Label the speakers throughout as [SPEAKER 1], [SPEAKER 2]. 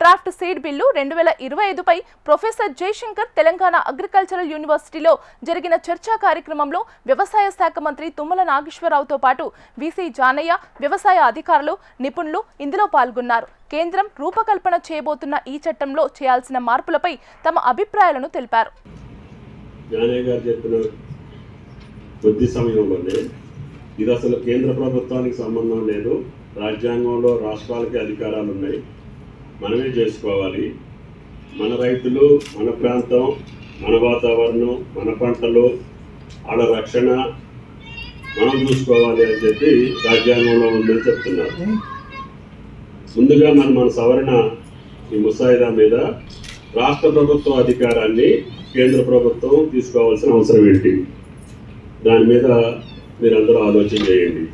[SPEAKER 1] Draft seed bill 2025పై professor Jayashankar Telangana agricultural యూనివర్సిటీలో జరిగిన చర్చా కార్యక్రమంలో వ్యవసాయ శాఖ మంత్రి తుమ్మల నాగేశ్వరరావుతో పాటు వీసీ జానయ్య, వ్యవసాయ అధికారులు, నిపుణులు ఇందులో పాల్గొన్నారు. కేంద్రం రూపకల్పన చేయబోతున్న ఈ చట్టంలో చేయాల్సిన మార్పులపై తమ అభిప్రాయాలను తెలిపారు.
[SPEAKER 2] కొద్ది సమయంలోనే ఇది అసలు కేంద్ర ప్రభుత్వానికి సంబంధం లేదు, రాజ్యాంగంలో రాష్ట్రాలకి అధికారాలు ఉన్నాయి, మనమే చేసుకోవాలి, మన రైతులు, మన ప్రాంతం, మన వాతావరణం, మన పంటలు, వాళ్ళ రక్షణ మనం చూసుకోవాలి అని చెప్పి రాజ్యాంగంలో ఉందని చెప్తున్నారు. ముందుగా మన సవరణ ఈ ముసాయిదా మీద రాష్ట్ర ప్రభుత్వ అధికారాన్ని కేంద్ర ప్రభుత్వం తీసుకోవాల్సిన అవసరం ఏంటి, దాని మీద మీరందరూ ఆలోచన చేయండి.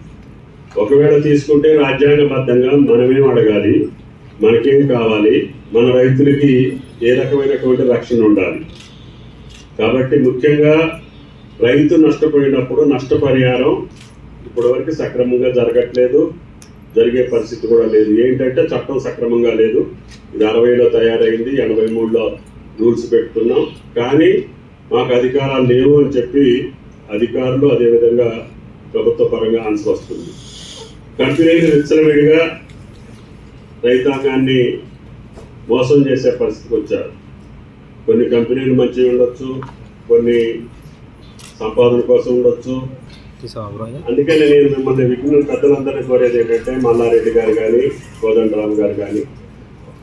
[SPEAKER 2] ఒకవేళ తీసుకుంటే రాజ్యాంగబద్ధంగా మనమేం అడగాలి, మనకేం కావాలి, మన రైతులకి ఏ రకమైనటువంటి రక్షణ ఉండాలి. కాబట్టి ముఖ్యంగా రైతు నష్టపోయినప్పుడు నష్టపరిహారం ఇప్పటివరకు సక్రమంగా జరగట్లేదు, జరిగే పరిస్థితి కూడా లేదు. ఏంటంటే చట్టం సక్రమంగా లేదు. ఇది 60లో తయారైంది, 83లో రూల్స్ పెట్టుకున్నాం, కానీ మాకు అధికారాలు లేవు అని చెప్పి అధికారులు అదేవిధంగా ప్రభుత్వ పరంగా ఆన్సర్ వస్తుంది. కంపెనీలు విచ్చలవిడిగా రైతాంగాన్ని మోసం చేసే పరిస్థితికి వచ్చారు. కొన్ని కంపెనీలు మంచిగా ఉండొచ్చు, కొన్ని సంపాదన కోసం ఉండొచ్చు. అందుకని నేను మిమ్మల్ని విఘ్న పెద్దలందరినీ కోరేది ఏంటంటే మల్లారెడ్డి గారు కానీ, కోదండరామ్ గారు కానీ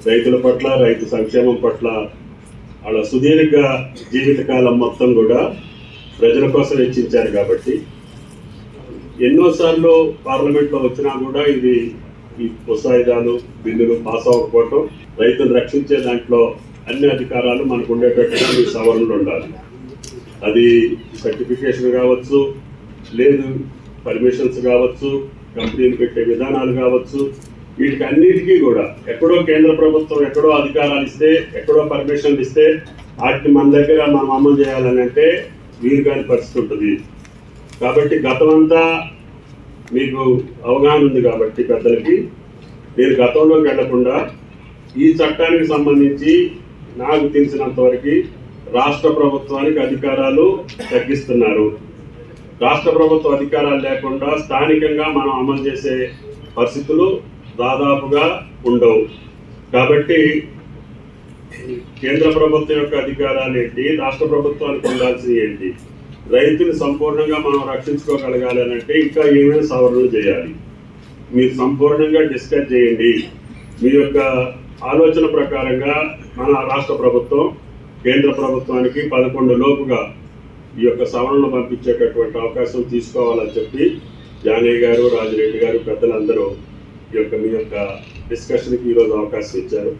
[SPEAKER 2] రైతుల పట్ల, రైతు సంక్షేమం పట్ల వాళ్ళ సుదీర్ఘ జీవితకాలం మొత్తం కూడా ప్రజల కోసం వెచ్చించారు. కాబట్టి ఎన్నోసార్లు పార్లమెంట్లో వచ్చినా కూడా ఇది ఈ ముసాయిదాలు, బిల్లులు పాస్ అవ్వకపోవటం, రైతులు రక్షించే దాంట్లో అన్ని అధికారాలు మనకు ఉండేటట్టుగా ఈ సవరణలు ఉండాలి. అది సర్టిఫికేషన్ కావచ్చు, లేదు పర్మిషన్స్ కావచ్చు, కంపెనీలు పెట్టే విధానాలు కావచ్చు, వీటికి అన్నిటికీ కూడా ఎక్కడో కేంద్ర ప్రభుత్వం ఎక్కడో అధికారాలు ఇస్తే, ఎక్కడో పర్మిషన్లు ఇస్తే వాటిని మన దగ్గర మనం అమలు చేయాలని అంటే వీలు కాని పరిస్థితి ఉంటుంది. కాబట్టి గతమంతా మీకు అవగాహన ఉంది కాబట్టి పెద్దలకి నేను గతంలోకి వెళ్లకుండా ఈ చట్టానికి సంబంధించి నాకు తెలిసినంత వరకు రాష్ట్ర ప్రభుత్వానికి అధికారాలు తగ్గిస్తున్నారు. రాష్ట్ర ప్రభుత్వ అధికారాలు లేకుండా స్థానికంగా మనం అమలు చేసే పరిస్థితులు దాదాపుగా ఉండవు. కాబట్టి కేంద్ర ప్రభుత్వం యొక్క అధికారాలు ఏంటి, రాష్ట్ర ప్రభుత్వానికి ఉండాల్సింది ఏంటి, రైతుని సంపూర్ణంగా మనం రక్షించుకోగలగాలి అని అంటే ఇంకా ఏమైనా సవరణలు చేయాలి. మీరు సంపూర్ణంగా డిస్కస్ చేయండి. మీ యొక్క ఆలోచన ప్రకారంగా మన రాష్ట్ర ప్రభుత్వం కేంద్ర ప్రభుత్వానికి 11 లోపుగా ఈ యొక్క సవరణలు పంపించేటటువంటి అవకాశం తీసుకోవాలని చెప్పి జానయ్య గారు, రాజిరెడ్డి గారు పెద్దలందరూ మీ యొక్క డిస్కషన్కి ఈరోజు అవకాశం ఇచ్చారు.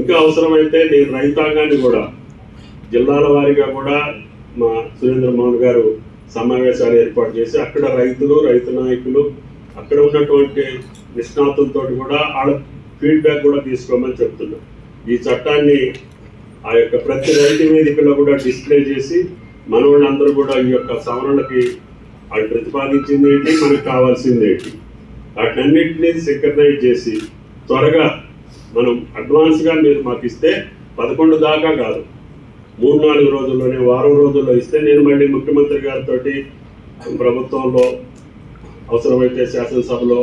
[SPEAKER 2] ఇంకా అవసరమైతే నేను రైతాంగాన్ని కూడా జిల్లాల వారీగా కూడా మా సురేంద్ర మోహన్ గారు సమావేశాలు ఏర్పాటు చేసి అక్కడ రైతులు, రైతు నాయకులు, అక్కడ ఉన్నటువంటి నిష్ణాతులతో కూడా వాళ్ళ ఫీడ్బ్యాక్ కూడా తీసుకోమని చెప్తున్నాం. ఈ చట్టాన్ని ఆ యొక్క ప్రతి రైతు వేదికలో కూడా డిస్ప్లే చేసి మన వాళ్ళందరూ కూడా ఈ యొక్క సవరణలకి వాళ్ళు ప్రతిపాదించింది ఏంటి, మనకు కావాల్సింది ఏంటి, వాటినన్నింటినీ సింక్రనైజ్ చేసి త్వరగా మనం అడ్వాన్స్గా మీరు మాకు ఇస్తే 11 దాకా కాదు, 3-4 రోజుల్లోనే, వారం రోజుల్లో ఇస్తే నేను మళ్ళీ ముఖ్యమంత్రి గారితో ప్రభుత్వంలో అవసరమైతే శాసనసభలో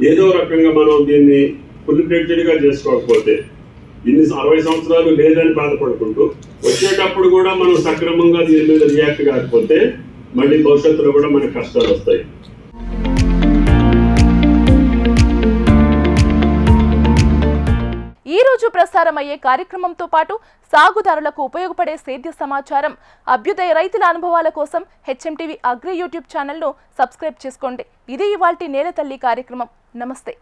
[SPEAKER 2] ఏదో రకంగా మనం దీన్ని ఫుల్ ఫ్లెడ్జ్డ్గా చేసుకోకపోతే ఇన్ని 60 సంవత్సరాలు లేదని బాధపడుకుంటూ వచ్చేటప్పుడు కూడా మనం సక్రమంగా దీని మీద రియాక్ట్ కాకపోతే మళ్ళీ భవిష్యత్తులో కూడా మనకు కష్టాలు వస్తాయి.
[SPEAKER 1] ఈ రోజు ప్రసారమయ్యే కార్యక్రమంతో పాటు సాగుదారులకు ఉపయోగపడే సేద్య సమాచారం, అభ్యుదయ రైతుల అనుభవాల కోసం HMTV అగ్రి యూట్యూబ్ ఛానల్ను సబ్స్క్రైబ్ చేసుకోండి. ఇది ఇవాల్టి నేల తల్లి కార్యక్రమం. నమస్తే.